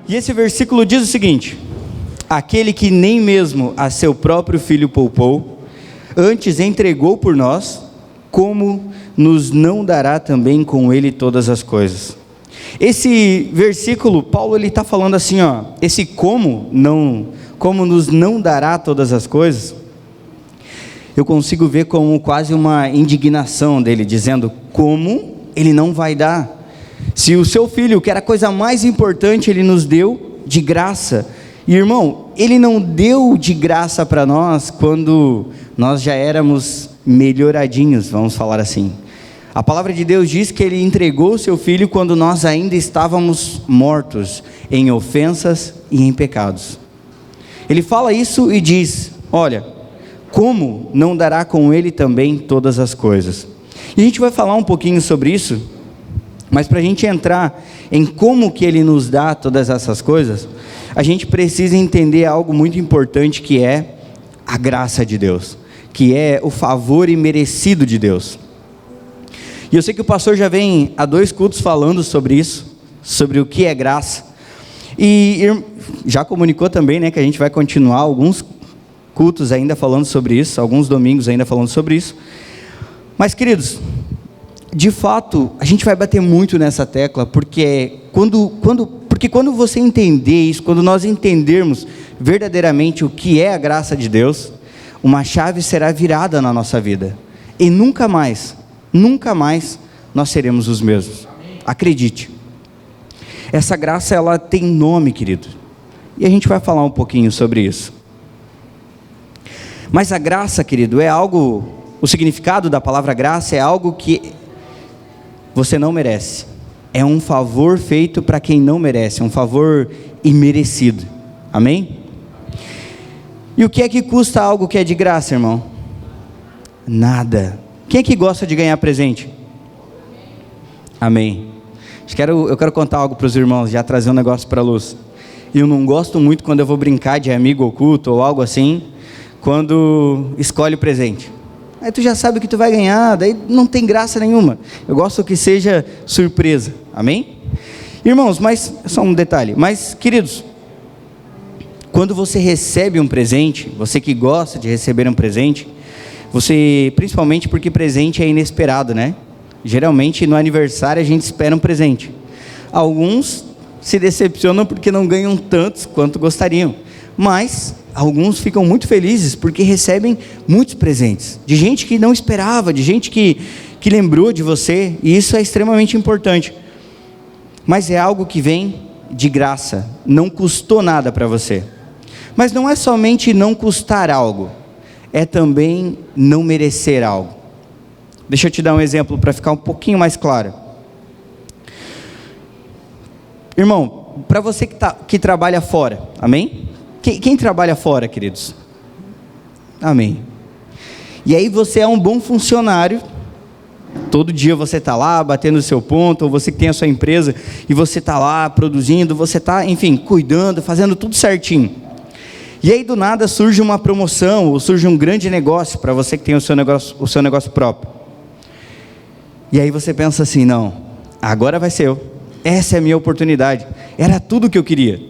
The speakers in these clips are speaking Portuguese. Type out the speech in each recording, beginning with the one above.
E esse versículo diz o seguinte: aquele que nem mesmo a seu próprio filho poupou, antes entregou por nós, como nos não dará também com ele todas as coisas? Esse versículo, Paulo ele está falando assim, esse como nos não dará todas as coisas, eu consigo ver como quase uma indignação dele, dizendo, como ele não vai dar? Se o seu filho, que era a coisa mais importante, ele nos deu de graça. E irmão, ele não deu de graça para nós quando nós já éramos melhoradinhos, vamos falar assim. A palavra de Deus diz que ele entregou o seu filho quando nós ainda estávamos mortos em ofensas e em pecados. Ele fala isso e diz, olha, como não dará com ele também todas as coisas? E a gente vai falar um pouquinho sobre isso, mas para a gente entrar em como que ele nos dá todas essas coisas, a gente precisa entender algo muito importante, que é a graça de Deus, que é o favor imerecido de Deus. E eu sei que o pastor já vem há 2 cultos falando sobre isso, sobre o que é graça, e já comunicou também, né, que a gente vai continuar alguns cultos ainda falando sobre isso, alguns domingos ainda falando sobre isso. Mas queridos, de fato, a gente vai bater muito nessa tecla, porque quando você entender isso, quando nós entendermos verdadeiramente o que é a graça de Deus, uma chave será virada na nossa vida, e nunca mais nós seremos os mesmos. Acredite, essa graça ela tem nome, querido, e a gente vai falar um pouquinho sobre isso. Mas a graça, querido, é algo, o significado da palavra graça é algo que você não merece, é um favor feito para quem não merece, um favor imerecido, amém? E o que é que custa algo que é de graça, irmão? Nada. Quem é que gosta de ganhar presente? Amém. Eu quero contar algo para os irmãos, já trazer um negócio para a luz. Eu não gosto muito quando eu vou brincar de amigo oculto ou algo assim, quando escolhe o presente. Aí tu já sabe o que tu vai ganhar, daí não tem graça nenhuma. Eu gosto que seja surpresa, amém? Irmãos, mas, só um detalhe, mas queridos, quando você recebe um presente, você que gosta de receber um presente, principalmente porque presente é inesperado, né? Geralmente no aniversário a gente espera um presente. Alguns se decepcionam porque não ganham tantos quanto gostariam, mas alguns ficam muito felizes porque recebem muitos presentes, de gente que não esperava, de gente que lembrou de você, e isso é extremamente importante. Mas é algo que vem de graça, não custou nada para você. Mas não é somente não custar algo, é também não merecer algo. Deixa eu te dar um exemplo para ficar um pouquinho mais claro. Irmão, para você que trabalha fora, amém? Quem trabalha fora, queridos? Amém. E aí você é um bom funcionário, todo dia você está lá batendo o seu ponto, ou você que tem a sua empresa, e você está lá produzindo, você está, enfim, cuidando, fazendo tudo certinho. E aí do nada surge uma promoção, ou surge um grande negócio, para você que tem o seu negócio próprio. E aí você pensa assim, não, agora vai ser eu, essa é a minha oportunidade, era tudo o que eu queria.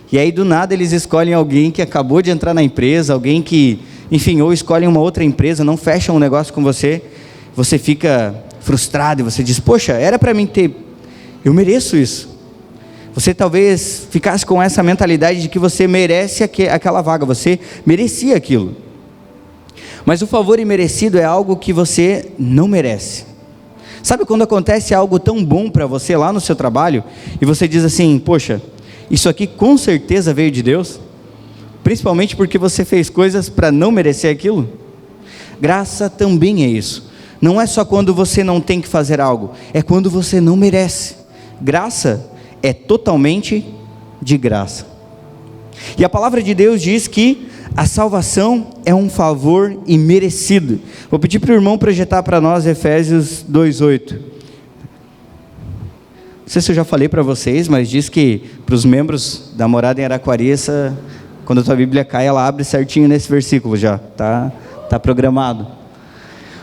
E aí do nada eles escolhem alguém que acabou de entrar na empresa, alguém que, enfim, ou escolhem uma outra empresa, não fecham um negócio com você, você fica frustrado, e você diz, poxa, era para mim ter, eu mereço isso. Você talvez ficasse com essa mentalidade de que você merece aquela vaga, você merecia aquilo. Mas o favor imerecido é algo que você não merece. Sabe quando acontece algo tão bom para você lá no seu trabalho, e você diz assim, poxa, isso aqui com certeza veio de Deus, principalmente porque você fez coisas para não merecer aquilo? Graça também é isso, não é só quando você não tem que fazer algo, é quando você não merece. Graça é totalmente de graça. E a palavra de Deus diz que a salvação é um favor imerecido. Vou pedir para o irmão projetar para nós Efésios 2:8. Não sei se eu já falei para vocês, mas diz que para os membros da morada em Araquariça, quando a tua Bíblia cai, ela abre certinho nesse versículo já, tá programado.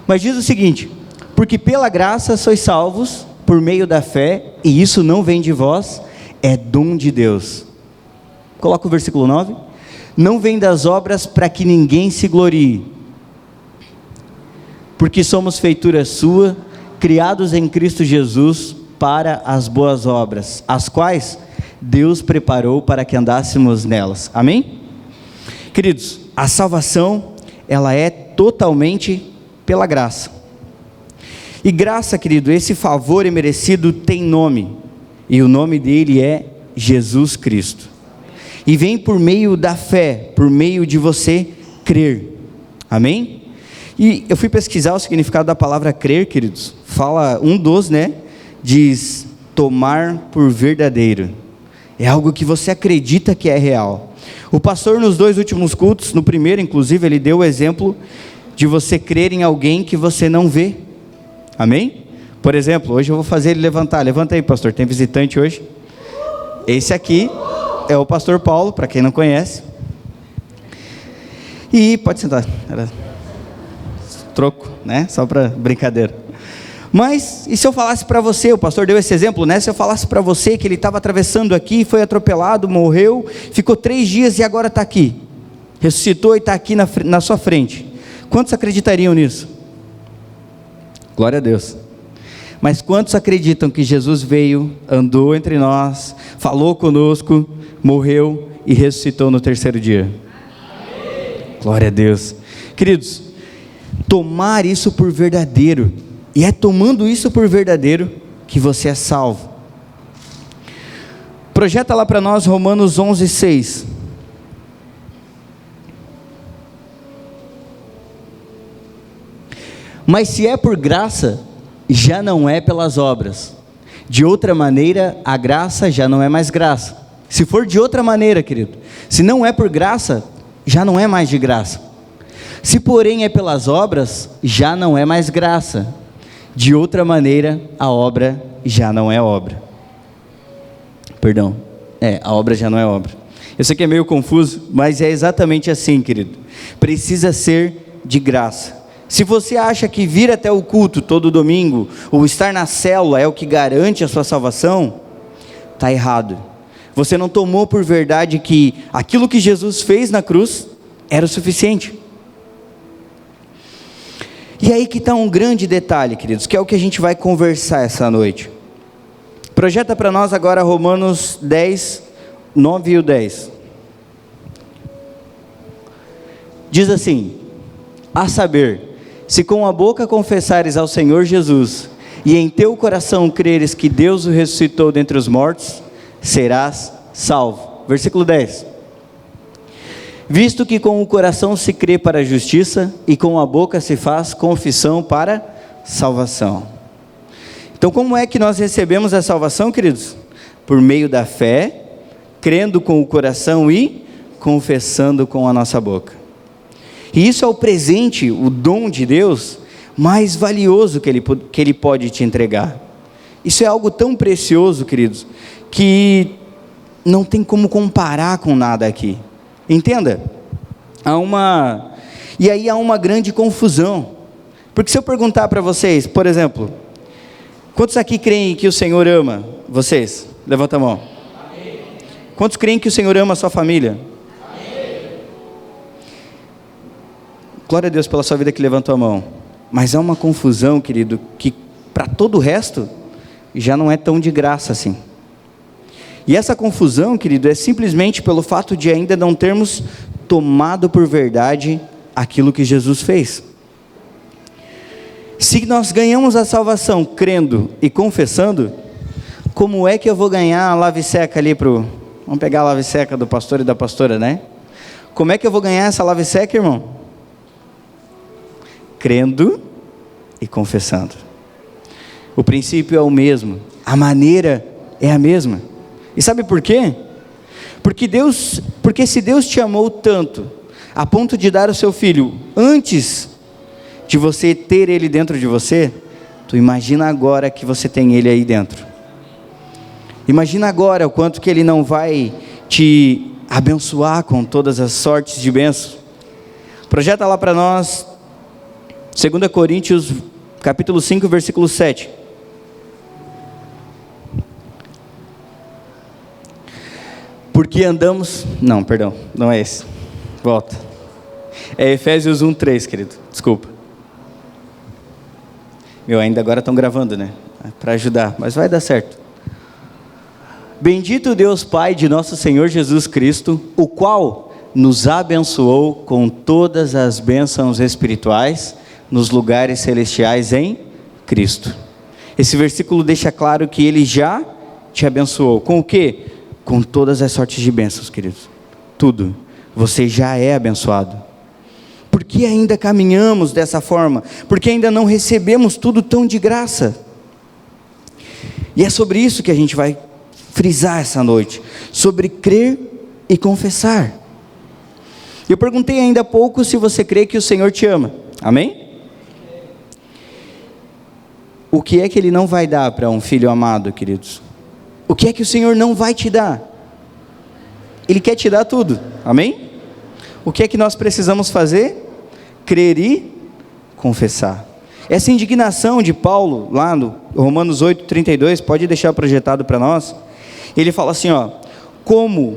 Mas diz o seguinte: porque pela graça sois salvos por meio da fé, e isso não vem de vós, é dom de Deus. Coloca o versículo 9. Não vem das obras para que ninguém se glorie, porque somos feitura sua, criados em Cristo Jesus para as boas obras, as quais Deus preparou para que andássemos nelas. Amém? Queridos, a salvação, ela é totalmente pela graça. E graça, querido, esse favor imerecido tem nome, e o nome dele é Jesus Cristo. E vem por meio da fé, por meio de você crer. Amém? E eu fui pesquisar o significado da palavra crer, queridos. Fala, diz tomar por verdadeiro. É algo que você acredita que é real. O pastor nos 2 últimos cultos, no primeiro inclusive, ele deu o exemplo de você crer em alguém que você não vê. Amém? Por exemplo, hoje eu vou fazer ele levantar. Levanta aí, pastor, tem visitante hoje? Esse aqui é o pastor Paulo, para quem não conhece. E pode sentar. Era troco, né? Só para brincadeira. Mas, e se eu falasse para você, o pastor deu esse exemplo, né? Se eu falasse para você que ele estava atravessando aqui, foi atropelado, morreu, ficou 3 dias e agora está aqui. Ressuscitou e está aqui na sua frente. Quantos acreditariam nisso? Glória a Deus. Mas quantos acreditam que Jesus veio, andou entre nós, falou conosco, morreu e ressuscitou no 3º dia? Glória a Deus. Queridos, tomar isso por verdadeiro, e é tomando isso por verdadeiro que você é salvo. Projeta lá para nós Romanos 11:6. Mas se é por graça, já não é pelas obras. De outra maneira, a graça já não é mais graça. Se for de outra maneira, querido, se não é por graça, já não é mais de graça. Se porém é pelas obras, já não é mais graça. De outra maneira, a obra já não é obra. Perdão, a obra já não é obra. Eu sei que é meio confuso, mas é exatamente assim, querido. Precisa ser de graça. Se você acha que vir até o culto todo domingo, ou estar na célula é o que garante a sua salvação, está errado. Você não tomou por verdade que aquilo que Jesus fez na cruz era o suficiente. E aí que está um grande detalhe, queridos, que é o que a gente vai conversar essa noite. Projeta para nós agora Romanos 10, 9 e o 10. Diz assim: a saber, se com a boca confessares ao Senhor Jesus, e em teu coração creres que Deus o ressuscitou dentre os mortos, serás salvo. Versículo 10. Visto que com o coração se crê para a justiça, e com a boca se faz confissão para salvação. Então como é que nós recebemos a salvação, queridos? Por meio da fé, crendo com o coração e confessando com a nossa boca. E isso é o presente, o dom de Deus mais valioso que Ele pode te entregar. Isso é algo tão precioso, queridos, que não tem como comparar com nada aqui. Entenda? E aí há uma grande confusão. Porque se eu perguntar para vocês, por exemplo, quantos aqui creem que o Senhor ama vocês? Levanta a mão. Amém. Quantos creem que o Senhor ama a sua família? Glória a Deus pela sua vida que levantou a mão. Mas há uma confusão, querido, que para todo o resto já não é tão de graça assim. E essa confusão, querido, é simplesmente pelo fato de ainda não termos tomado por verdade aquilo que Jesus fez. Se nós ganhamos a salvação crendo e confessando, como é que eu vou ganhar a lave seca ali vamos pegar a lave seca do pastor e da pastora, né? Como é que eu vou ganhar essa lave seca, irmão? Crendo e confessando. O princípio é o mesmo, a maneira é a mesma. E sabe por quê? Porque se Deus te amou tanto, a ponto de dar o seu filho, antes de você ter ele dentro de você, tu imagina agora que você tem ele aí dentro. Imagina agora o quanto que ele não vai te abençoar com todas as sortes de bênçãos. Projeta lá para nós, 2 Coríntios, capítulo 5, versículo 7. Porque andamos... Não, perdão, não é esse. Volta. É Efésios 1:3, querido. Desculpa. Ainda agora estão gravando, né? Para ajudar, mas vai dar certo. Bendito Deus Pai de nosso Senhor Jesus Cristo, o qual nos abençoou com todas as bênçãos espirituais nos lugares celestiais em Cristo. Esse versículo deixa claro que Ele já te abençoou. Com o quê? Com todas as sortes de bênçãos, queridos. Tudo. Você já é abençoado. Por que ainda caminhamos dessa forma? Porque ainda não recebemos tudo tão de graça. E é sobre isso que a gente vai frisar essa noite. Sobre crer e confessar. Eu perguntei ainda há pouco se você crê que o Senhor te ama. Amém? O que é que Ele não vai dar para um filho amado, queridos? O que é que o Senhor não vai te dar? Ele quer te dar tudo, amém? O que é que nós precisamos fazer? Crer e confessar. Essa indignação de Paulo, lá no Romanos 8:32, pode deixar projetado para nós. Ele fala assim, como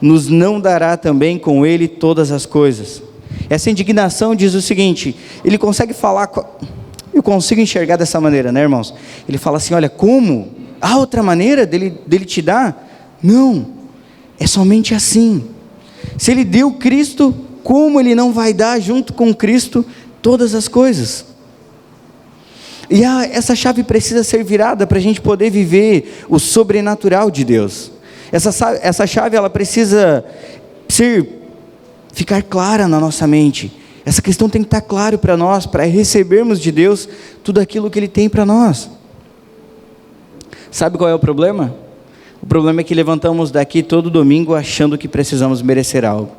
nos não dará também com Ele todas as coisas? Essa indignação diz o seguinte, ele consegue falar, eu consigo enxergar dessa maneira, né, irmãos? Ele fala assim, olha, como? Há outra maneira dele te dar? Não, é somente assim. Se Ele deu Cristo, como Ele não vai dar junto com Cristo todas as coisas? E essa chave precisa ser virada para a gente poder viver o sobrenatural de Deus. Essa chave ela precisa ficar clara na nossa mente. Essa questão tem que estar claro para nós, para recebermos de Deus tudo aquilo que Ele tem para nós. Sabe qual é o problema? O problema é que levantamos daqui todo domingo achando que precisamos merecer algo.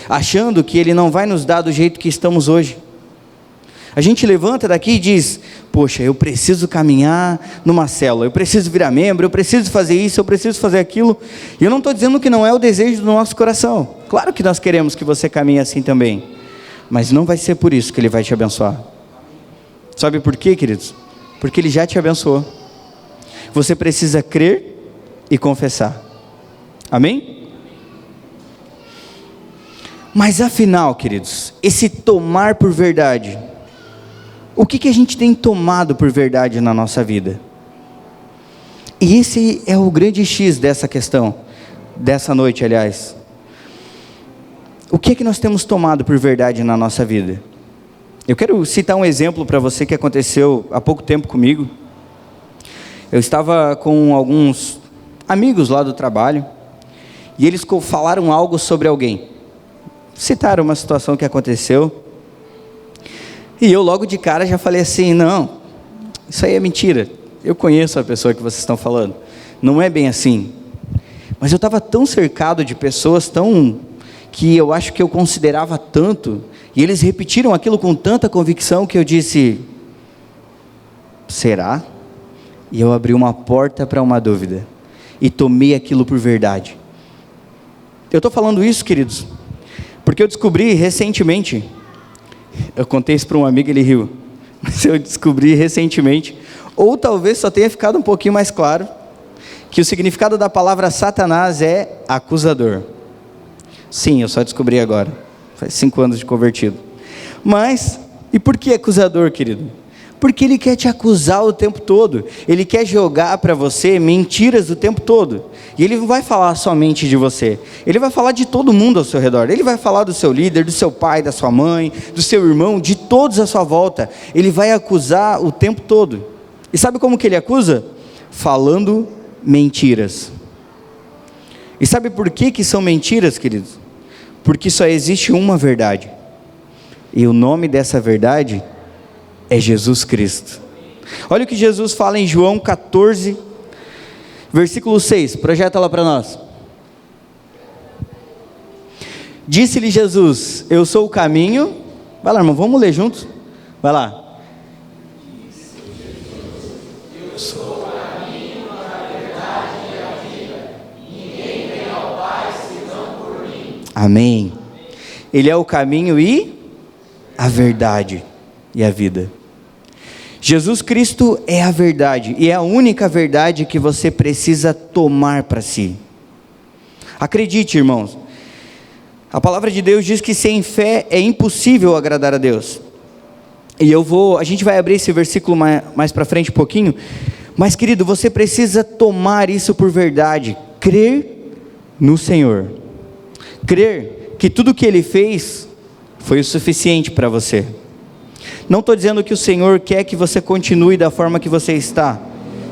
Achando que Ele não vai nos dar do jeito que estamos hoje. A gente levanta daqui e diz, poxa, eu preciso caminhar numa célula, eu preciso virar membro, eu preciso fazer isso, eu preciso fazer aquilo. E eu não estou dizendo que não é o desejo do nosso coração. Claro que nós queremos que você caminhe assim também. Mas não vai ser por isso que Ele vai te abençoar. Sabe por quê, queridos? Porque Ele já te abençoou. Você precisa crer e confessar. Amém? Mas afinal, queridos, esse tomar por verdade, o que a gente tem tomado por verdade na nossa vida? E esse é o grande X dessa questão, dessa noite, aliás. O que é que nós temos tomado por verdade na nossa vida? Eu quero citar um exemplo para você que aconteceu há pouco tempo comigo. Eu estava com alguns amigos lá do trabalho, e eles falaram algo sobre alguém. Citaram uma situação que aconteceu, e eu logo de cara já falei assim, não, isso aí é mentira, eu conheço a pessoa que vocês estão falando, não é bem assim. Mas eu estava tão cercado de pessoas que eu acho que eu considerava tanto, e eles repetiram aquilo com tanta convicção que eu disse, será? E eu abri uma porta para uma dúvida, e tomei aquilo por verdade. Eu estou falando isso, queridos, porque eu descobri recentemente, eu contei isso para um amigo, ele riu, mas eu descobri recentemente, ou talvez só tenha ficado um pouquinho mais claro, que o significado da palavra Satanás é acusador. Sim, eu só descobri agora, faz 5 anos de convertido. Mas, e por que acusador, querido? Porque ele quer te acusar o tempo todo, ele quer jogar para você mentiras o tempo todo, e ele não vai falar somente de você, ele vai falar de todo mundo ao seu redor, ele vai falar do seu líder, do seu pai, da sua mãe, do seu irmão, de todos à sua volta, ele vai acusar o tempo todo. E sabe como que ele acusa? Falando mentiras. E sabe por que são mentiras, queridos? Porque só existe uma verdade, e o nome dessa verdade é Jesus Cristo. Olha o que Jesus fala em João 14, versículo 6, projeta lá para nós. Disse-lhe Jesus, eu sou o caminho, vai lá irmão, vamos ler juntos, vai lá. Eu sou o caminho, a verdade e a vida, ninguém vem ao Pai senão por mim. Amém. Ele é o caminho e a verdade e a vida. Jesus Cristo é a verdade, e é a única verdade que você precisa tomar para si. Acredite, irmãos, a palavra de Deus diz que sem fé é impossível agradar a Deus. E a gente vai abrir esse versículo mais para frente um pouquinho, mas querido, você precisa tomar isso por verdade, crer no Senhor, crer que tudo que Ele fez foi o suficiente para você. Não estou dizendo que o Senhor quer que você continue da forma que você está,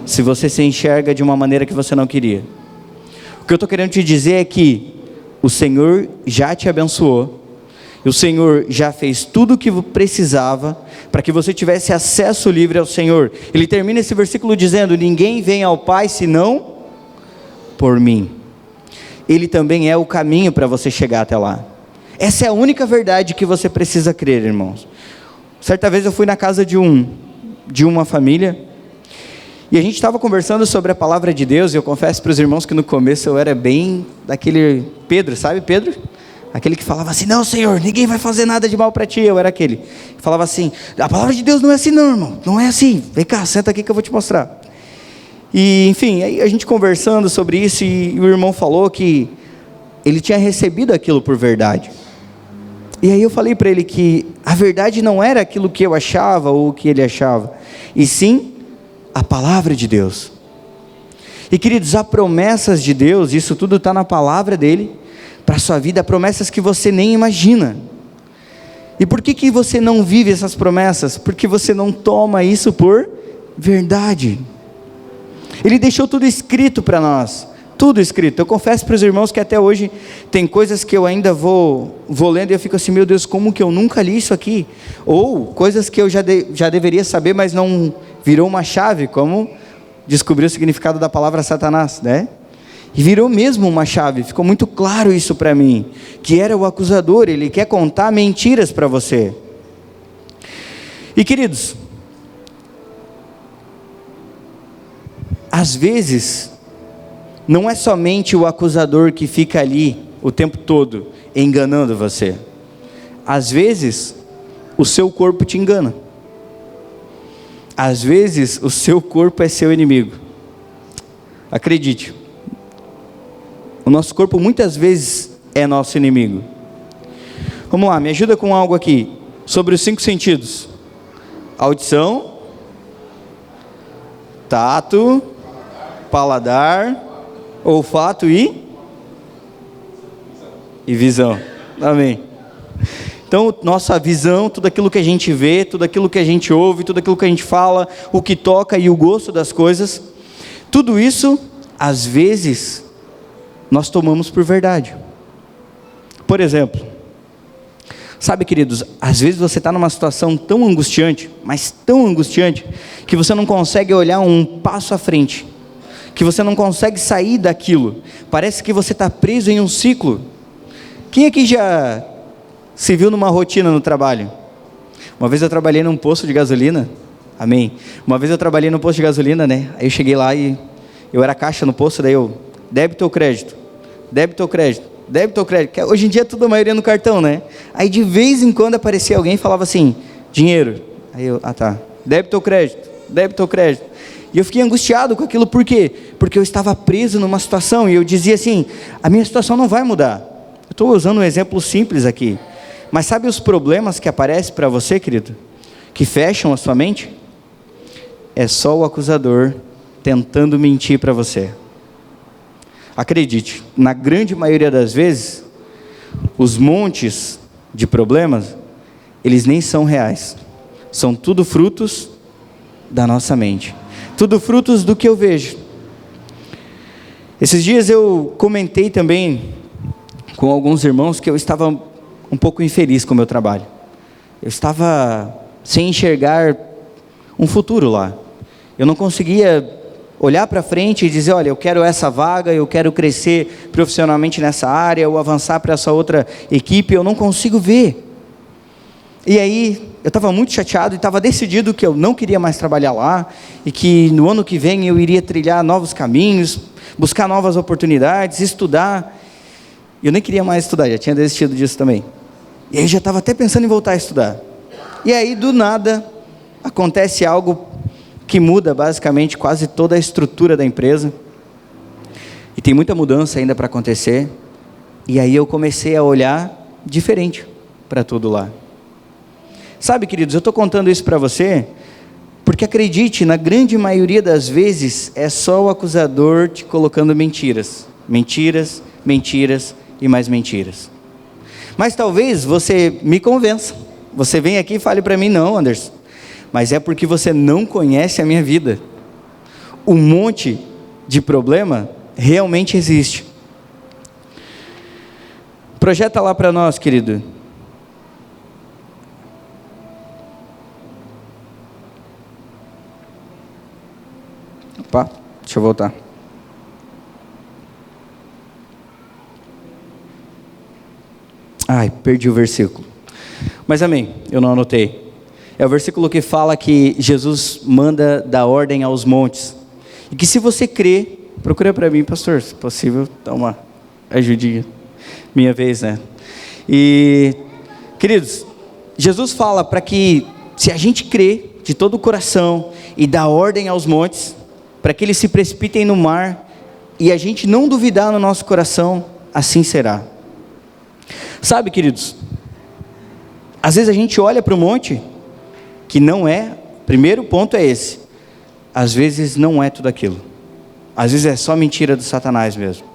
se você se enxerga de uma maneira que você não queria. O que eu estou querendo te dizer é que o Senhor já te abençoou, o Senhor já fez tudo o que precisava para que você tivesse acesso livre ao Senhor. Ele termina esse versículo dizendo: ninguém vem ao Pai senão por mim. Ele também é o caminho para você chegar até lá. Essa é a única verdade que você precisa crer, irmãos. Certa vez eu fui na casa de uma família, e a gente estava conversando sobre a palavra de Deus, e eu confesso para os irmãos que no começo eu era bem daquele Pedro, sabe Pedro? Aquele que falava assim: não, Senhor, ninguém vai fazer nada de mal para ti. Eu era aquele que falava assim: a palavra de Deus não é assim não, irmão, não é assim, vem cá, senta aqui que eu vou te mostrar. E enfim, aí a gente conversando sobre isso, e o irmão falou que ele tinha recebido aquilo por verdade. E aí eu falei para ele que a verdade não era aquilo que eu achava ou o que ele achava, e sim a palavra de Deus. E queridos, há promessas de Deus, isso tudo está na palavra dele, para a sua vida, promessas que você nem imagina. E por que você não vive essas promessas? Porque você não toma isso por verdade. Ele deixou tudo escrito para nós, tudo escrito. Eu confesso para os irmãos que até hoje tem coisas que eu ainda vou lendo e eu fico assim: meu Deus, como que eu nunca li isso aqui? Ou coisas que eu já deveria saber, mas não virou uma chave, como descobrir o significado da palavra Satanás, né? E virou mesmo uma chave, ficou muito claro isso para mim, que era o acusador, ele quer contar mentiras para você. E queridos, às vezes, não é somente o acusador que fica ali o tempo todo enganando você. Às vezes, o seu corpo te engana. Às vezes, o seu corpo é seu inimigo. Acredite, o nosso corpo muitas vezes é nosso inimigo. Vamos lá, me ajuda com algo aqui, sobre os 5 sentidos: audição, tato, paladar, olfato e visão. Amém. Então, nossa visão, tudo aquilo que a gente vê, tudo aquilo que a gente ouve, tudo aquilo que a gente fala, o que toca e o gosto das coisas, tudo isso, às vezes, nós tomamos por verdade. Por exemplo, sabe, queridos, às vezes você está numa situação tão angustiante, mas tão angustiante, que você não consegue olhar um passo à frente, que você não consegue sair daquilo, parece que você está preso em um ciclo. Quem aqui já se viu numa rotina no trabalho? Uma vez eu trabalhei num posto de gasolina, amém? Uma vez eu trabalhei num posto de gasolina, né? Aí eu cheguei lá e eu era caixa no posto, daí eu, débito ou crédito? Débito ou crédito? Débito ou crédito? Hoje em dia tudo a maioria no cartão, né? Aí de vez em quando aparecia alguém e falava assim: dinheiro. Aí eu, tá. Débito ou crédito? Débito ou crédito? E eu fiquei angustiado com aquilo, por quê? Porque eu estava preso numa situação, e eu dizia assim: a minha situação não vai mudar. Eu estou usando um exemplo simples aqui, mas sabe os problemas que aparecem para você, querido? Que fecham a sua mente? É só o acusador tentando mentir para você. Acredite, na grande maioria das vezes, os montes de problemas, eles nem são reais, são tudo frutos da nossa mente, tudo frutos do que eu vejo. Esses dias eu comentei também com alguns irmãos que eu estava um pouco infeliz com o meu trabalho, eu estava sem enxergar um futuro lá, eu não conseguia olhar para frente e dizer: olha, eu quero essa vaga, eu quero crescer profissionalmente nessa área, ou avançar para essa outra equipe, eu não consigo ver. E aí, eu estava muito chateado e estava decidido que eu não queria mais trabalhar lá, e que no ano que vem eu iria trilhar novos caminhos, buscar novas oportunidades, estudar. Eu nem queria mais estudar, já tinha desistido disso também. E aí já estava até pensando em voltar a estudar. E aí, do nada, acontece algo que muda basicamente quase toda a estrutura da empresa. E tem muita mudança ainda para acontecer. E aí eu comecei a olhar diferente para tudo lá. Sabe, queridos, eu estou contando isso para você, porque acredite, na grande maioria das vezes, é só o acusador te colocando mentiras. Mentiras, mentiras e mais mentiras. Mas talvez você me convença. Você vem aqui e fale para mim, não, Anderson, mas é porque você não conhece a minha vida. Um monte de problema realmente existe. Projeta lá para nós, querido. Opa, deixa eu voltar. Ai, perdi o versículo. Mas amém, eu não anotei. É o versículo que fala que Jesus manda dar ordem aos montes. E que se você crê, procura para mim, pastor, se possível, dá uma ajudinha. Minha vez, né? E, queridos, Jesus fala para que, se a gente crê de todo o coração e dá ordem aos montes, para que eles se precipitem no mar, e a gente não duvidar no nosso coração, assim será. Sabe, queridos, às vezes a gente olha para o monte, que não é, primeiro ponto é esse, às vezes não é tudo aquilo, às vezes é só mentira do Satanás mesmo.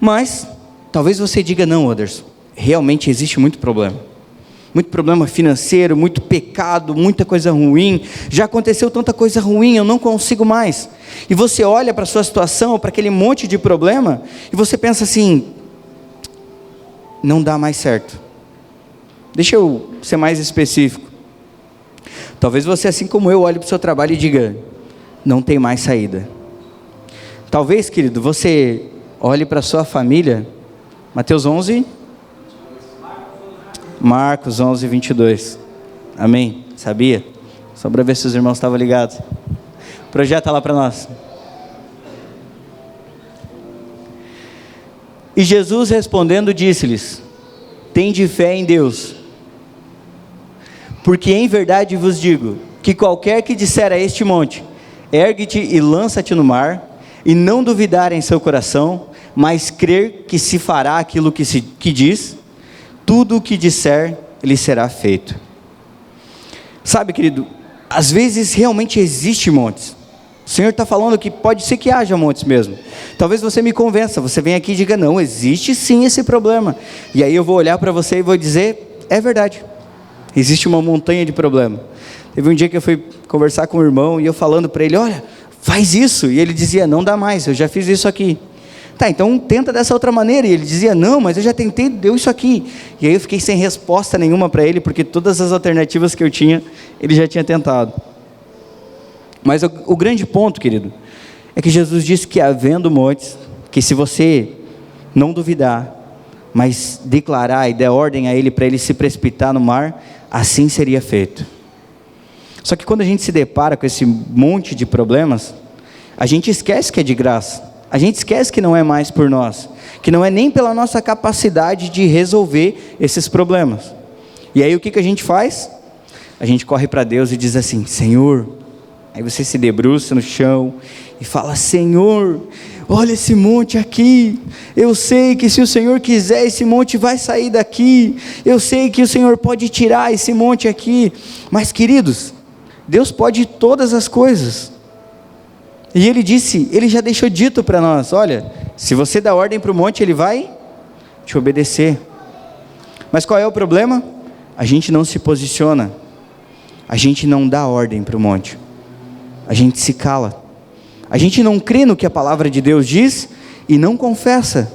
Mas, talvez você diga, não, Anderson, realmente existe muito problema financeiro, muito pecado, muita coisa ruim, já aconteceu tanta coisa ruim, eu não consigo mais. E você olha para a sua situação, para aquele monte de problema, e você pensa assim, não dá mais certo. Deixa eu ser mais específico. Talvez você, assim como eu, olhe para o seu trabalho e diga, não tem mais saída. Talvez, querido, você olhe para a sua família, Mateus 11, Marcos 11, 22, amém? Sabia? Só para ver se os irmãos estavam ligados. Projeta lá para nós. E Jesus respondendo disse-lhes, tende fé em Deus, porque em verdade vos digo, que qualquer que disser a este monte, ergue-te e lança-te no mar, e não duvidar em seu coração, mas crer que se fará aquilo que diz, tudo o que disser, lhe será feito. Sabe, querido, às vezes realmente existe montes. O Senhor está falando que pode ser que haja montes mesmo. Talvez você me convença, você vem aqui e diga, não, existe sim esse problema. E aí eu vou olhar para você e vou dizer, é verdade, existe uma montanha de problema. Teve um dia que eu fui conversar com um irmão e eu falando para ele, olha, faz isso. E ele dizia, não dá mais, eu já fiz isso aqui. Tá, então tenta dessa outra maneira. E ele dizia, não, mas eu já tentei, deu isso aqui. E aí eu fiquei sem resposta nenhuma para ele, porque todas as alternativas que eu tinha, ele já tinha tentado. Mas o grande ponto, querido, é que Jesus disse que havendo montes, que se você não duvidar, mas declarar e der ordem a ele para ele se precipitar no mar, assim seria feito. Só que quando a gente se depara com esse monte de problemas, a gente esquece que é de graça. A gente esquece que não é mais por nós, que não é nem pela nossa capacidade de resolver esses problemas. E aí o que a gente faz? A gente corre para Deus e diz assim, Senhor, aí você se debruça no chão e fala, Senhor, olha esse monte aqui, eu sei que se o Senhor quiser esse monte vai sair daqui, eu sei que o Senhor pode tirar esse monte aqui, mas queridos, Deus pode todas as coisas. E ele disse, ele já deixou dito para nós, olha, se você dá ordem para o monte, ele vai te obedecer. Mas qual é o problema? A gente não se posiciona, a gente não dá ordem para o monte, a gente se cala, a gente não crê no que a palavra de Deus diz e não confessa.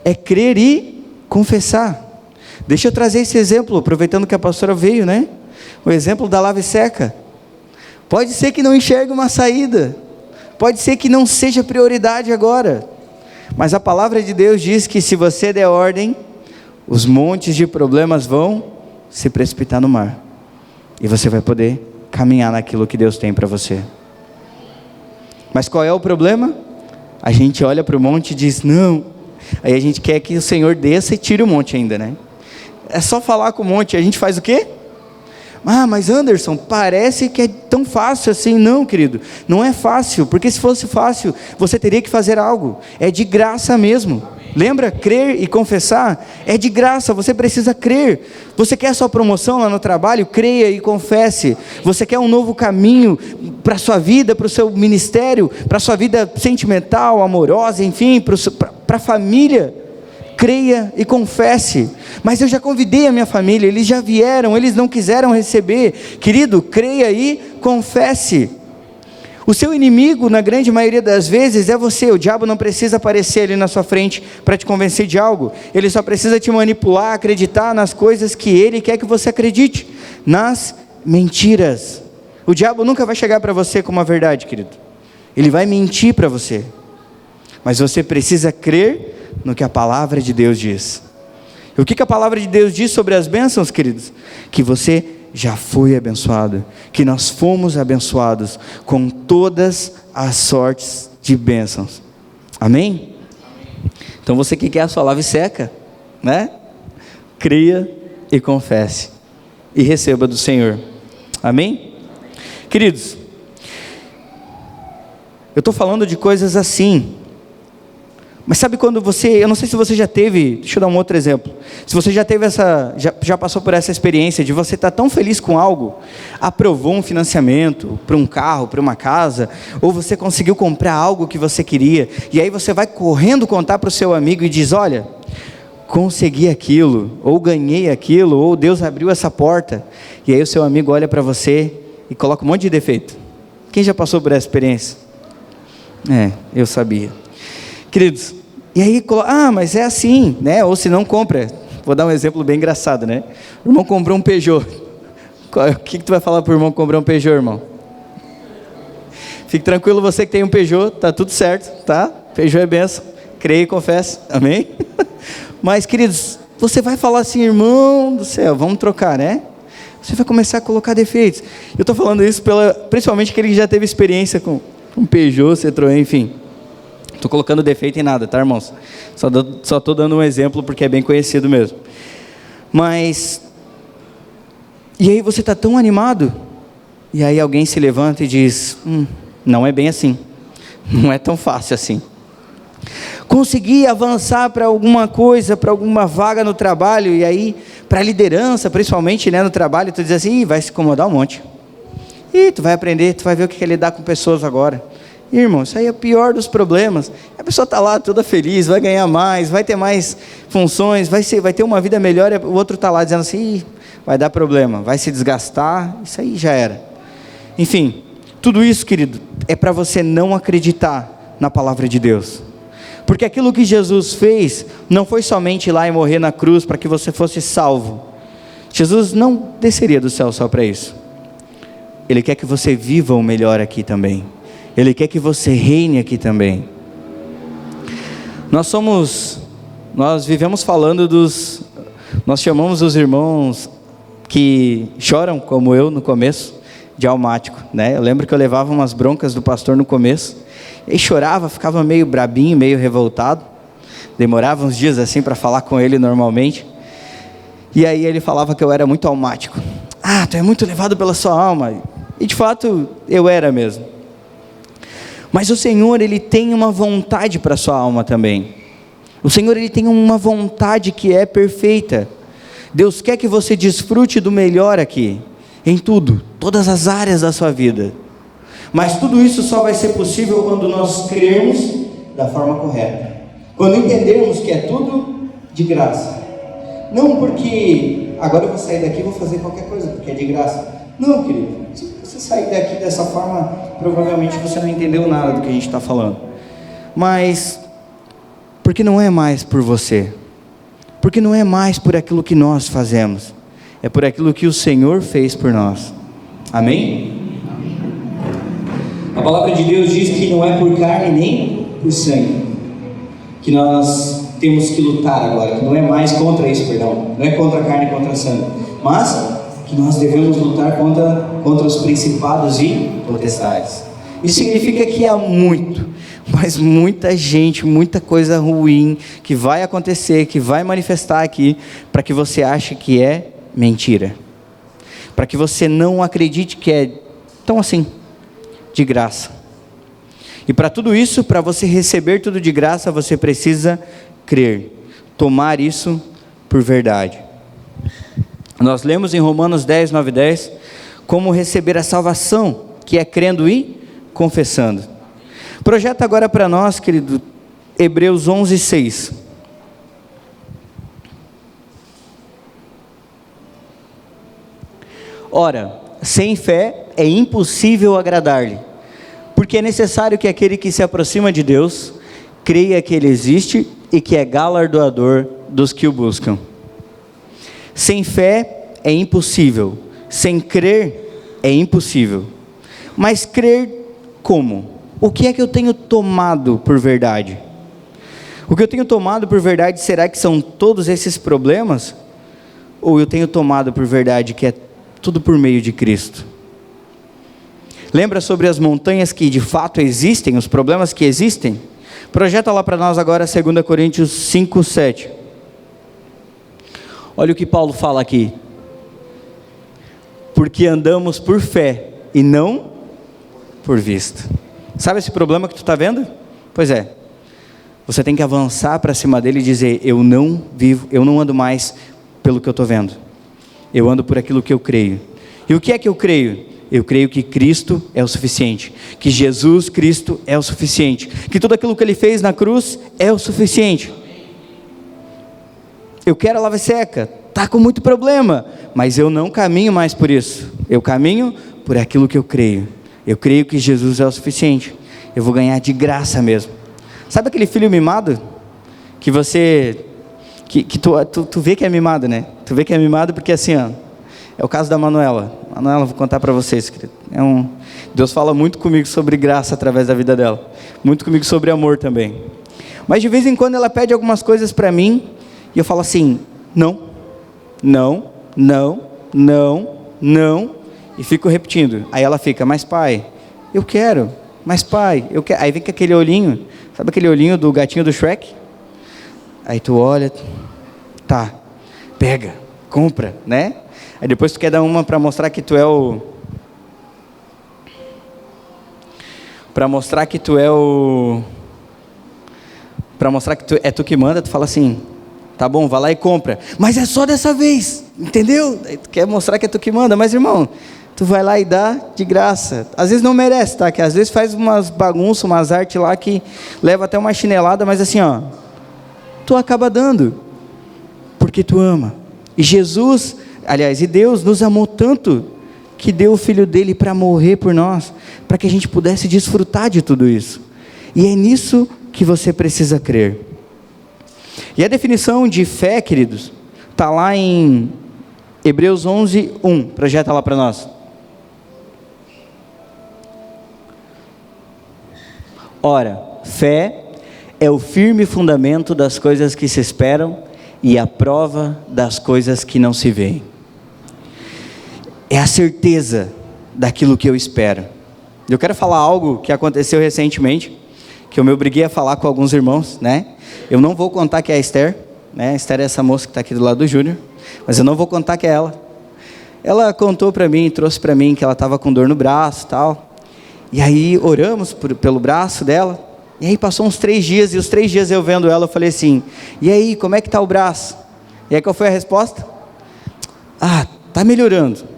É crer e confessar. Deixa eu trazer esse exemplo, aproveitando que a pastora veio, né? O exemplo da lava e seca. Pode ser que não enxergue uma saída, pode ser que não seja prioridade agora, mas a palavra de Deus diz que se você der ordem, os montes de problemas vão se precipitar no mar, e você vai poder caminhar naquilo que Deus tem para você. Mas qual é o problema? A gente olha para o monte e diz, não, aí a gente quer que o Senhor desça e tire o monte ainda, né? É só falar com o monte, a gente faz o quê? Ah, mas Anderson, parece que é tão fácil assim. Não, querido, não é fácil, porque se fosse fácil, você teria que fazer algo. É de graça mesmo. Lembra? Crer e confessar é de graça, você precisa crer. Você quer a sua promoção lá no trabalho? Creia e confesse. Você quer um novo caminho para a sua vida, para o seu ministério, para a sua vida sentimental, amorosa, enfim, para a família? Creia e confesse. Mas eu já convidei a minha família, eles já vieram, eles não quiseram receber. Querido, creia e confesse. O seu inimigo, na grande maioria das vezes, é você. O diabo não precisa aparecer ali na sua frente para te convencer de algo. Ele só precisa te manipular, acreditar nas coisas que ele quer que você acredite, nas mentiras. O diabo nunca vai chegar para você com uma verdade, querido. Ele vai mentir para você. Mas você precisa crer no que a palavra de Deus diz. E o que a palavra de Deus diz sobre as bênçãos, queridos? Que você já foi abençoado, que nós fomos abençoados com todas as sortes de bênçãos. Amém? Então você que quer a sua lave seca, né? Creia e confesse e receba do Senhor. Amém? Queridos, eu estou falando de coisas assim, mas sabe quando eu não sei se você já teve, deixa eu dar um outro exemplo, se você já teve já passou por essa experiência de você estar tão feliz com algo, aprovou um financiamento para um carro, para uma casa, ou você conseguiu comprar algo que você queria, e aí você vai correndo contar para o seu amigo e diz, olha, consegui aquilo, ou ganhei aquilo, ou Deus abriu essa porta, e aí o seu amigo olha para você e coloca um monte de defeito. Quem já passou por essa experiência? Eu sabia. Queridos, e aí, mas é assim, né? Ou se não compra, vou dar um exemplo bem engraçado, né? O irmão comprou um Peugeot. O que tu vai falar para o irmão comprar um Peugeot, irmão? Fique tranquilo, você que tem um Peugeot, tá tudo certo, tá? Peugeot é benção, creia e confesse, amém? Mas, queridos, você vai falar assim, irmão do céu, vamos trocar, né? Você vai começar a colocar defeitos. Eu estou falando isso principalmente aquele que já teve experiência com Peugeot, Citroën, enfim. Estou colocando defeito em nada, tá, irmãos? Só estou dando um exemplo porque é bem conhecido mesmo. Mas, e aí você está tão animado, e aí alguém se levanta e diz, não é bem assim, não é tão fácil assim. Consegui avançar para alguma coisa, para alguma vaga no trabalho, e aí, para a liderança, principalmente, né, no trabalho, tu diz assim, vai se incomodar um monte. Tu vai aprender, tu vai ver o que é lidar com pessoas agora. Irmão, isso aí é o pior dos problemas. A pessoa está lá toda feliz, vai ganhar mais, vai ter mais funções, vai ter uma vida melhor, e o outro está lá dizendo assim, vai dar problema, vai se desgastar, isso aí já era. Enfim, tudo isso, querido, é para você não acreditar na palavra de Deus. Porque aquilo que Jesus fez, não foi somente ir lá e morrer na cruz para que você fosse salvo. Jesus não desceria do céu só para isso. Ele quer que você viva o melhor aqui também. Ele quer que você reine aqui também. Nós vivemos falando nós chamamos os irmãos que choram, como eu no começo, de almático, né? Eu lembro que eu levava umas broncas do pastor no começo, e chorava, ficava meio brabinho, meio revoltado, demorava uns dias assim para falar com ele normalmente, e aí ele falava que eu era muito almático. Tu é muito levado pela sua alma, e de fato eu era mesmo. Mas o Senhor, Ele tem uma vontade para a sua alma também. O Senhor, Ele tem uma vontade que é perfeita. Deus quer que você desfrute do melhor aqui, em tudo, todas as áreas da sua vida. Mas tudo isso só vai ser possível quando nós crermos da forma correta. Quando entendermos que é tudo de graça. Não porque agora eu vou sair daqui e vou fazer qualquer coisa, porque é de graça. Não, querido. Se você sair daqui dessa forma, provavelmente você não entendeu nada do que a gente está falando. Mas, porque não é mais por você. Porque não é mais por aquilo que nós fazemos. É por aquilo que o Senhor fez por nós. Amém? A palavra de Deus diz que não é por carne nem por sangue que nós temos que lutar agora. Que não é mais contra isso, perdão. Não é contra a carne e contra a sangue. Mas que nós devemos lutar contra os principados e potestades. Isso significa que há mas muita gente, muita coisa ruim que vai acontecer, que vai manifestar aqui, para que você ache que é mentira. para que você não acredite que é tão assim, de graça. E para tudo isso, para você receber tudo de graça, você precisa crer, tomar isso por verdade. Nós lemos em Romanos 10, 9 e 10, como receber a salvação, que é crendo e confessando. Projeta agora para nós, querido, Hebreus 11, 6. Ora, sem fé é impossível agradar-lhe, porque é necessário que aquele que se aproxima de Deus, creia que Ele existe e que é galardoador dos que o buscam. Sem fé é impossível, sem crer é impossível. Mas crer como? O que é que eu tenho tomado por verdade? O que eu tenho tomado por verdade, será que são todos esses problemas? Ou eu tenho tomado por verdade que é tudo por meio de Cristo? Lembra sobre as montanhas que de fato existem, os problemas que existem? Projeta lá para nós agora 2 Coríntios 5, 7. Olha o que Paulo fala aqui. Porque andamos por fé e não por vista. Sabe esse problema que tu está vendo? Pois é. Você tem que avançar para cima dele e dizer: eu não vivo, eu não ando mais pelo que eu estou vendo. Eu ando por aquilo que eu creio. E o que é que eu creio? Eu creio que Cristo é o suficiente, que Jesus Cristo é o suficiente, que tudo aquilo que Ele fez na cruz é o suficiente. Eu quero a lava seca, está com muito problema, mas eu não caminho mais por isso, eu caminho por aquilo que eu creio. Eu creio que Jesus é o suficiente, eu vou ganhar de graça mesmo. Sabe aquele filho mimado? Que você, tu vê que é mimado, né? Tu vê que é mimado porque assim, ó, é o caso da Manuela. Manuela, vou contar para vocês, querido. Deus fala muito comigo sobre graça através da vida dela. Muito comigo sobre amor também. Mas de vez em quando ela pede algumas coisas para mim. E eu falo assim, não, não, não, não, não. E fico repetindo. Aí ela fica, mas pai, eu quero. Mas pai, eu quero. Aí vem com aquele olhinho. Sabe aquele olhinho do gatinho do Shrek? Aí tu olha. Tá, pega, compra, né? Aí depois tu quer dar uma para mostrar que tu é o... Para mostrar que tu é o... Para mostrar que é tu que manda, tu fala assim, tá bom, vai lá e compra. Mas é só dessa vez, entendeu? Aí tu quer mostrar que é tu que manda, mas irmão, tu vai lá e dá de graça. Às vezes não merece, tá? Que às vezes faz umas bagunças, umas artes lá que leva até uma chinelada, mas assim, ó, tu acaba dando, porque tu ama. E Jesus... Aliás, e Deus nos amou tanto, que deu o Filho dele para morrer por nós, para que a gente pudesse desfrutar de tudo isso. E é nisso que você precisa crer. E a definição de fé, queridos, está lá em Hebreus 11, 1, projeta lá para nós. Ora, fé é o firme fundamento das coisas que se esperam e a prova das coisas que não se veem. É a certeza daquilo que eu espero. Eu quero falar algo que aconteceu recentemente, que eu me obriguei a falar com alguns irmãos, né? Eu não vou contar que é a Esther, né? A Esther é essa moça que está aqui do lado do Júnior, mas eu não vou contar que é ela. Ela contou para mim, trouxe para mim que ela estava com dor no braço e tal, e aí oramos pelo braço dela, e aí passou uns 3 dias, e os 3 dias eu vendo ela, eu falei assim, e aí, como é que está o braço? E aí qual foi a resposta? Ah, está melhorando.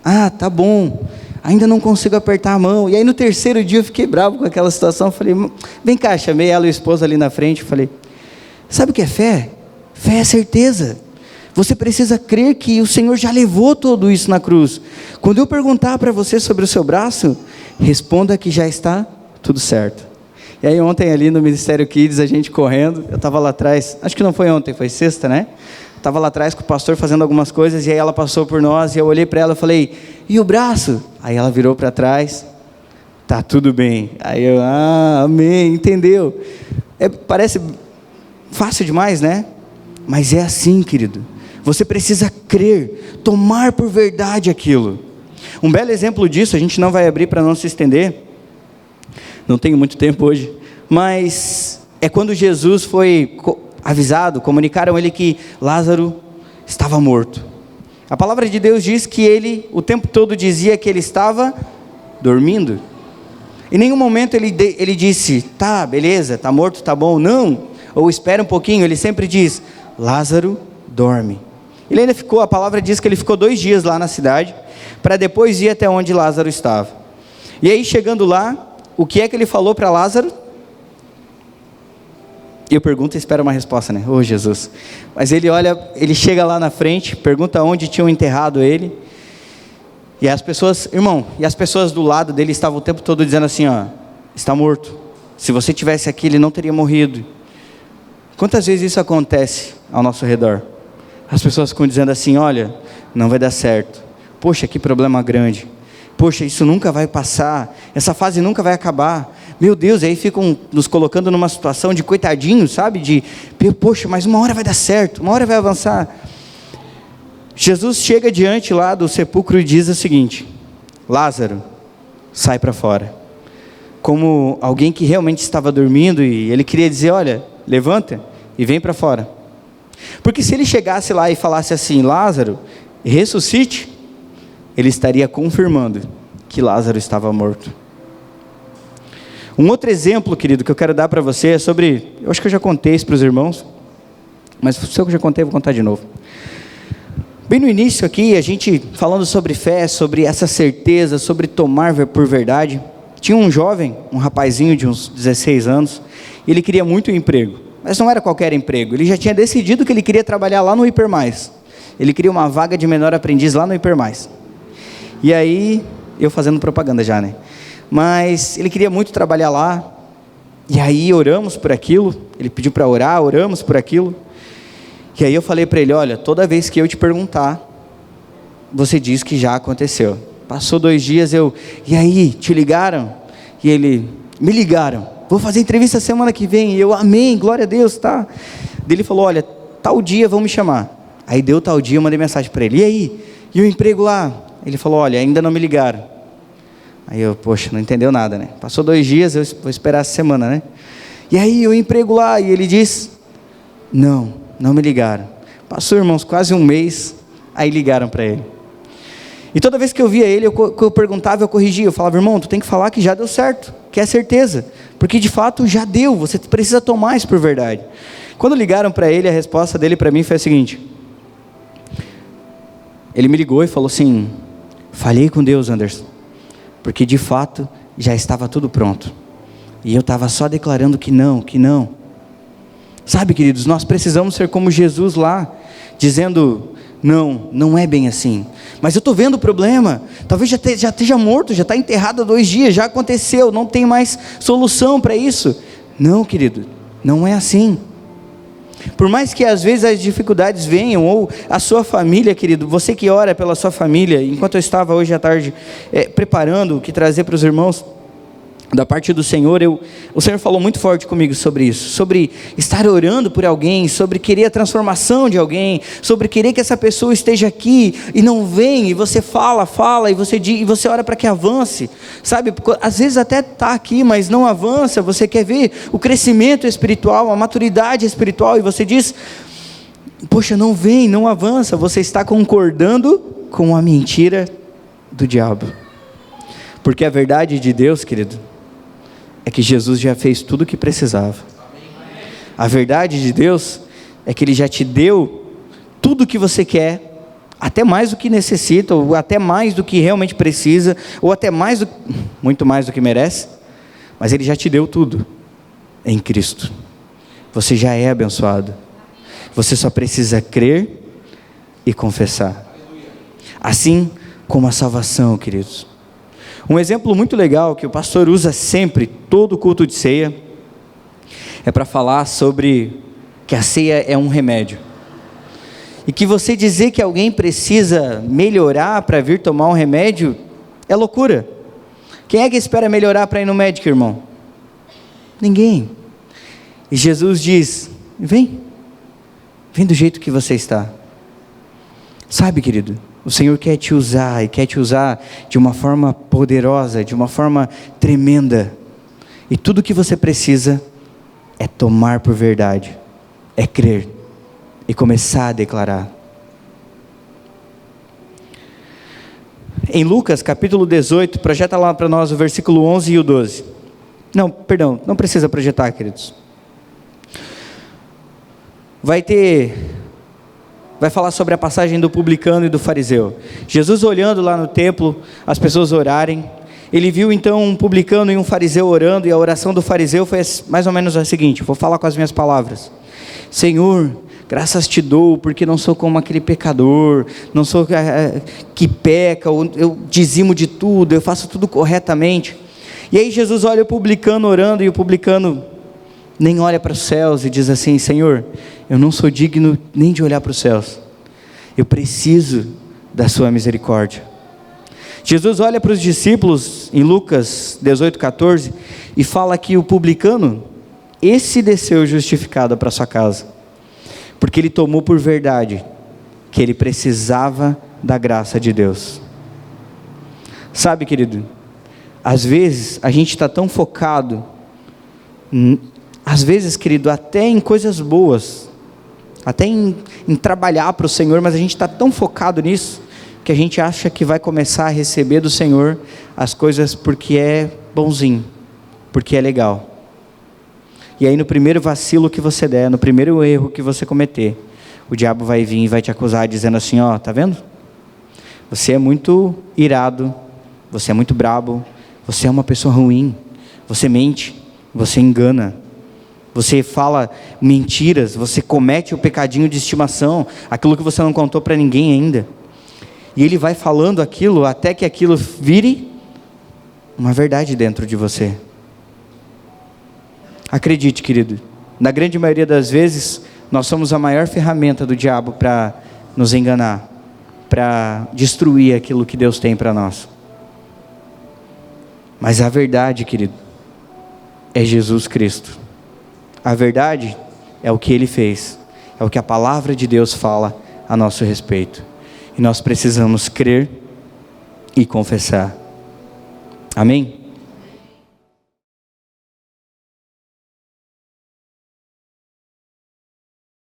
Ah, tá bom, ainda não consigo apertar a mão. E aí no 3º dia eu fiquei bravo com aquela situação, falei, vem cá, chamei ela e o esposo ali na frente, falei, sabe o que é fé? Fé é certeza. Você precisa crer que o Senhor já levou tudo isso na cruz. Quando eu perguntar para você sobre o seu braço, responda que já está tudo certo. E aí ontem ali no Ministério Kids, a gente correndo, eu estava lá atrás, acho que não foi ontem, foi sexta, né? Estava lá atrás com o pastor fazendo algumas coisas, e aí ela passou por nós, e eu olhei para ela e falei, e o braço? Aí ela virou para trás, tá tudo bem. Aí eu, amém, entendeu? Parece fácil demais, né? Mas é assim, querido. Você precisa crer, tomar por verdade aquilo. Um belo exemplo disso, a gente não vai abrir para não se estender, não tenho muito tempo hoje, mas é quando Jesus foi avisado, comunicaram ele que Lázaro estava morto. A palavra de Deus diz que ele, o tempo todo, dizia que ele estava dormindo. Em nenhum momento ele disse, tá, beleza, tá morto, tá bom, não. Ou espera um pouquinho, ele sempre diz, Lázaro dorme. Ele ainda ficou, a palavra diz que ele ficou 2 dias lá na cidade, para depois ir até onde Lázaro estava. E aí chegando lá, o que é que ele falou para Lázaro? E eu pergunto e espero uma resposta, né? Oh, Jesus. Mas ele olha, ele chega lá na frente, pergunta onde tinham enterrado ele. E as pessoas, irmão, e as pessoas do lado dele estavam o tempo todo dizendo assim, ó, está morto. Se você tivesse aqui, ele não teria morrido. Quantas vezes isso acontece ao nosso redor? As pessoas ficam dizendo assim, olha, não vai dar certo. Poxa, que problema grande. Poxa, isso nunca vai passar. Essa fase nunca vai acabar. Meu Deus, aí ficam nos colocando numa situação de coitadinho, sabe? De, poxa, mas uma hora vai dar certo, uma hora vai avançar. Jesus chega diante lá do sepulcro e diz o seguinte, Lázaro, sai para fora. Como alguém que realmente estava dormindo e ele queria dizer, olha, levanta e vem para fora. Porque se ele chegasse lá e falasse assim, Lázaro, ressuscite, ele estaria confirmando que Lázaro estava morto. Um outro exemplo, querido, que eu quero dar para você é sobre, eu acho que eu já contei isso para os irmãos, mas se eu já contei, eu vou contar de novo. Bem no início aqui, a gente falando sobre fé, sobre essa certeza, sobre tomar por verdade, tinha um jovem, um rapazinho de uns 16 anos, e ele queria muito um emprego, mas não era qualquer emprego, ele já tinha decidido que ele queria trabalhar lá no Hipermais, ele queria uma vaga de menor aprendiz lá no Hipermais, e aí, eu fazendo propaganda já, né, mas ele queria muito trabalhar lá, e aí oramos por aquilo, ele pediu para orar, oramos por aquilo, e aí eu falei para ele, olha, toda vez que eu te perguntar, você diz que já aconteceu. Passou 2 dias, e aí, te ligaram? E ele, me ligaram, vou fazer entrevista semana que vem, e eu, amém, glória a Deus, tá? Ele falou, olha, tal dia vão me chamar. Aí deu tal dia, eu mandei mensagem para ele, e aí? E o emprego lá? Ele falou, olha, ainda não me ligaram. Aí eu, poxa, não entendeu nada, né? Passou 2 dias, eu vou esperar essa semana, né? E aí, o emprego lá? E ele diz, não me ligaram. Passou, irmãos, quase 1 mês, aí ligaram para ele. E toda vez que eu via ele, eu perguntava, eu corrigia, eu falava, irmão, tu tem que falar que já deu certo, que é certeza, porque de fato já deu, você precisa tomar isso por verdade. Quando ligaram para ele, a resposta dele para mim foi a seguinte, ele me ligou e falou assim, falei com Deus, Anderson, porque de fato já estava tudo pronto, e eu estava só declarando que não. Sabe, queridos, nós precisamos ser como Jesus lá, dizendo, não é bem assim, mas eu estou vendo o problema, talvez já esteja morto, já está enterrado há 2 dias, já aconteceu, não tem mais solução para isso. Não, querido, não é assim. Por mais que às vezes as dificuldades venham, ou a sua família, querido, você que ora pela sua família, enquanto eu estava hoje à tarde preparando o que trazer para os irmãos, da parte do Senhor, o Senhor falou muito forte comigo sobre isso, sobre estar orando por alguém, sobre querer a transformação de alguém, sobre querer que essa pessoa esteja aqui, e não vem, e você fala, e você ora para que avance, sabe, às vezes até está aqui, mas não avança, você quer ver o crescimento espiritual, a maturidade espiritual, e você diz, poxa, não vem, não avança, você está concordando com a mentira do diabo, porque a verdade de Deus, querido, é que Jesus já fez tudo o que precisava. A verdade de Deus é que Ele já te deu tudo o que você quer, até mais do que necessita, ou até mais do que realmente precisa, ou até muito mais do que merece, mas Ele já te deu tudo em Cristo. Você já é abençoado, você só precisa crer e confessar, assim como a salvação, queridos. Um exemplo muito legal que o pastor usa sempre, todo culto de ceia, é para falar sobre que a ceia é um remédio. E que você dizer que alguém precisa melhorar para vir tomar um remédio, é loucura. Quem é que espera melhorar para ir no médico, irmão? Ninguém. E Jesus diz, vem do jeito que você está. Sabe, querido, o Senhor quer te usar, e quer te usar de uma forma poderosa, de uma forma tremenda, e tudo o que você precisa é tomar por verdade, é crer, e começar a declarar. Em Lucas, capítulo 18, projeta lá para nós o versículo 11 e o 12. Não, perdão, não precisa projetar, queridos. Vai falar sobre a passagem do publicano e do fariseu. Jesus olhando lá no templo, as pessoas orarem, ele viu então um publicano e um fariseu orando, e a oração do fariseu foi mais ou menos a seguinte, vou falar com as minhas palavras: Senhor, graças te dou, porque não sou como aquele pecador, não sou que peca, eu dizimo de tudo, eu faço tudo corretamente. E aí Jesus olha o publicano orando, e o publicano nem olha para os céus e diz assim: Senhor, eu não sou digno nem de olhar para os céus, eu preciso da sua misericórdia. Jesus olha para os discípulos em Lucas 18:14 e fala que o publicano, esse desceu justificado para sua casa, porque ele tomou por verdade que ele precisava da graça de Deus. Sabe, querido, às vezes a gente está tão focado, às vezes, querido, até em coisas boas, até em trabalhar para o Senhor, mas a gente está tão focado nisso, que a gente acha que vai começar a receber do Senhor as coisas porque é bonzinho, porque é legal. E aí no primeiro vacilo que você der, no primeiro erro que você cometer, o diabo vai vir e vai te acusar dizendo assim: ó, tá vendo? Você é muito irado, você é muito brabo, você é uma pessoa ruim, você mente, você engana, você fala mentiras, você comete o pecadinho de estimação, aquilo que você não contou para ninguém ainda. E ele vai falando aquilo até que aquilo vire uma verdade dentro de você. Acredite, querido, na grande maioria das vezes, nós somos a maior ferramenta do diabo para nos enganar, para destruir aquilo que Deus tem para nós. Mas a verdade, querido, é Jesus Cristo. A verdade é o que Ele fez, é o que a palavra de Deus fala a nosso respeito. E nós precisamos crer e confessar. Amém?